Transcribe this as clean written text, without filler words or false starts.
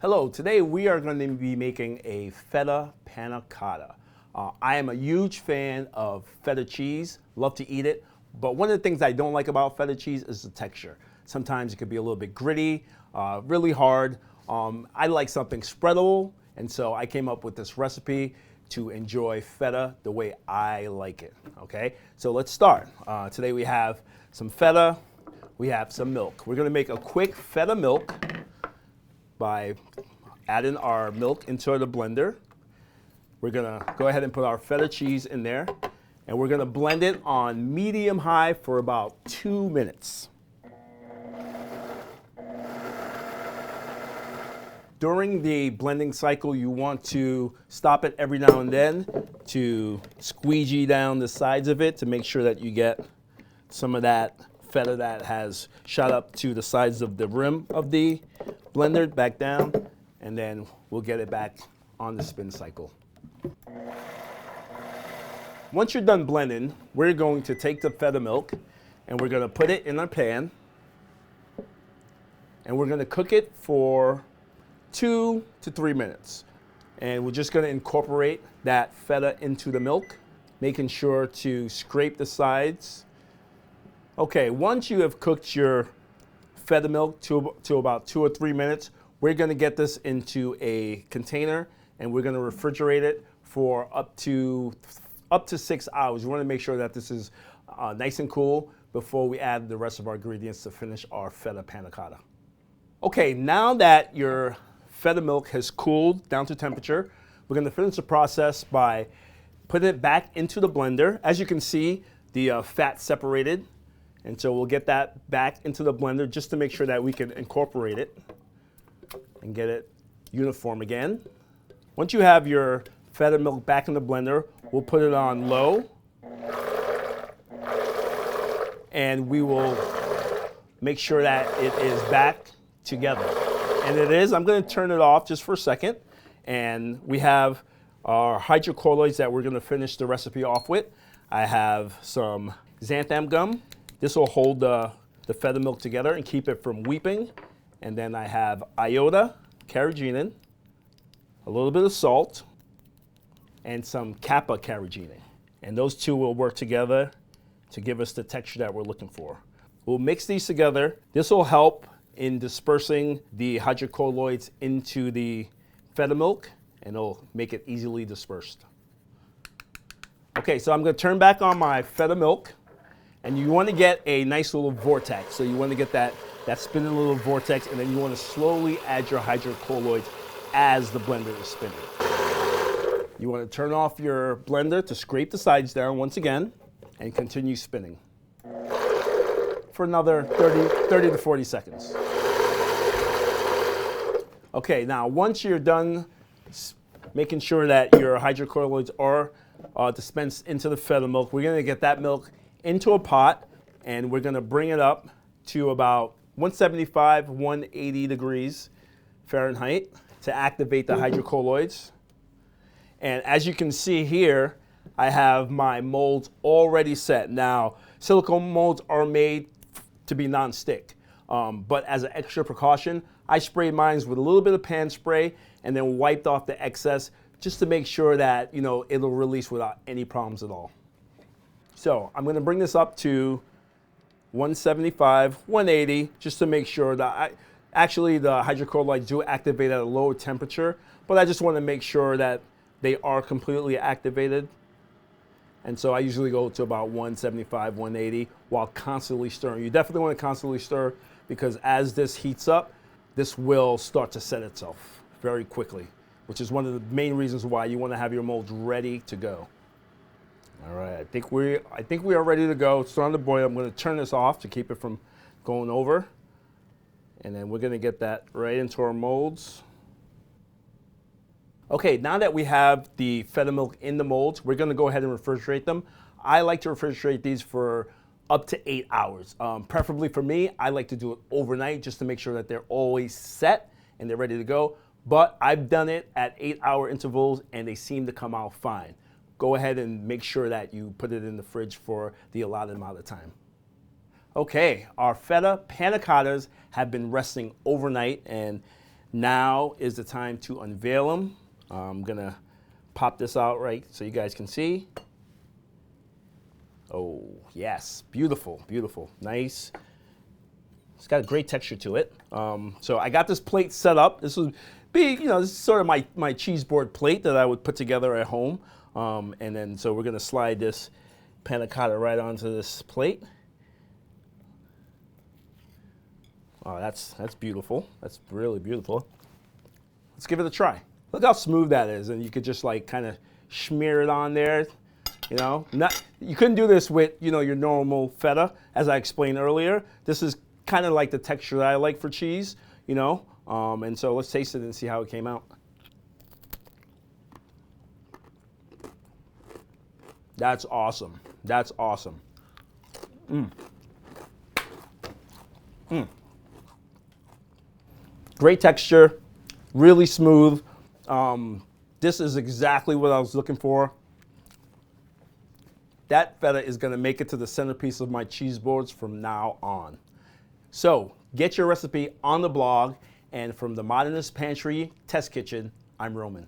Hello, today we are going to be making a feta panna cotta. I am a huge fan of feta cheese, love to eat it, but one of the things I don't like about feta cheese is the texture. Sometimes it could be a little bit gritty, really hard. I like something spreadable, and so I came up with this recipe to enjoy feta the way I like it, okay? So let's start. Today we have some feta, we have some milk. We're gonna make a quick feta milk by adding our milk into the blender. We're gonna go ahead and put our feta cheese in there, and we're gonna blend it on medium high for about 2 minutes. During the blending cycle, you want to stop it every now and then to squeegee down the sides of it to make sure that you get some of that feta that has shot up to the sides of the rim of the blender back down, and then we'll get it back on the spin cycle. Once you're done blending, we're going to take the feta milk and we're going to put it in our pan, and we're going to cook it for 2 to 3 minutes. And we're just going to incorporate that feta into the milk, making sure to scrape the sides. Okay, once you have cooked your feta milk to about 2 or 3 minutes, we're going to get this into a container and we're going to refrigerate it for up to 6 hours. We want to make sure that this is nice and cool before we add the rest of our ingredients to finish our feta panna cotta. Okay, now that your feta milk has cooled down to temperature, we're going to finish the process by putting it back into the blender. As you can see, the fat separated. And so we'll get that back into the blender just to make sure that we can incorporate it and get it uniform again. Once you have your feta milk back in the blender, we'll put it on low. And we will make sure that it is back together. And it is. I'm going to turn it off just for a second. And we have our hydrocolloids that we're going to finish the recipe off with. I have some xanthan gum. This will hold the feta milk together and keep it from weeping. And then I have iota, carrageenan, a little bit of salt, and some kappa carrageenan. And those two will work together to give us the texture that we're looking for. We'll mix these together. This will help in dispersing the hydrocolloids into the feta milk, and it'll make it easily dispersed. Okay, so I'm going to turn back on my feta milk. And you want to get a nice little vortex. So you want to get that spinning little vortex, and then you want to slowly add your hydrocolloids as the blender is spinning. You want to turn off your blender to scrape the sides down once again and continue spinning for another 30 to 40 seconds. Okay, now once you're done making sure that your hydrocolloids are dispensed into the feta milk, we're going to get that milk into a pot, and we're going to bring it up to about 175, 180 degrees Fahrenheit to activate the hydrocolloids. And as you can see here, I have my molds already set. Now, silicone molds are made to be non-stick, but as an extra precaution, I sprayed mine with a little bit of pan spray and then wiped off the excess just to make sure that it'll release without any problems at all. So I'm going to bring this up to 175, 180, just to make sure that actually the hydrocolloids do activate at a lower temperature, but I just want to make sure that they are completely activated. And so I usually go to about 175, 180 while constantly stirring. You definitely want to constantly stir, because as this heats up, this will start to set itself very quickly, which is one of the main reasons why you want to have your molds ready to go. All right, I think we are ready to go. It's starting to boil. I'm going to turn this off to keep it from going over. And then we're going to get that right into our molds. Okay, now that we have the feta milk in the molds, we're going to go ahead and refrigerate them. I like to refrigerate these for up to 8 hours. Preferably for me, I like to do it overnight just to make sure that they're always set and they're ready to go. But I've done it at 8-hour intervals and they seem to come out fine. Go ahead and make sure that you put it in the fridge for the allotted amount of time. Okay, our feta panna cottas have been resting overnight, and Now is the time to unveil them. I'm gonna pop this out right so you guys can see. Oh, yes, beautiful, beautiful, nice. It's got a great texture to it. So I got this plate set up. This would be, this is sort of my cheese board plate that I would put together at home. And then, so we're gonna slide this panna cotta right onto this plate. Oh, that's beautiful. That's really beautiful. Let's give it a try. Look how smooth that is, and you could just like kind of smear it on there. You couldn't do this with your normal feta, as I explained earlier. This is kind of like the texture that I like for cheese, and so let's taste it and see how it came out. That's awesome. That's awesome. Great texture, really smooth. This is exactly what I was looking for. That feta is going to make it to the centerpiece of my cheese boards from now on. So get your recipe on the blog, and from the Modernist Pantry Test Kitchen, I'm Roman.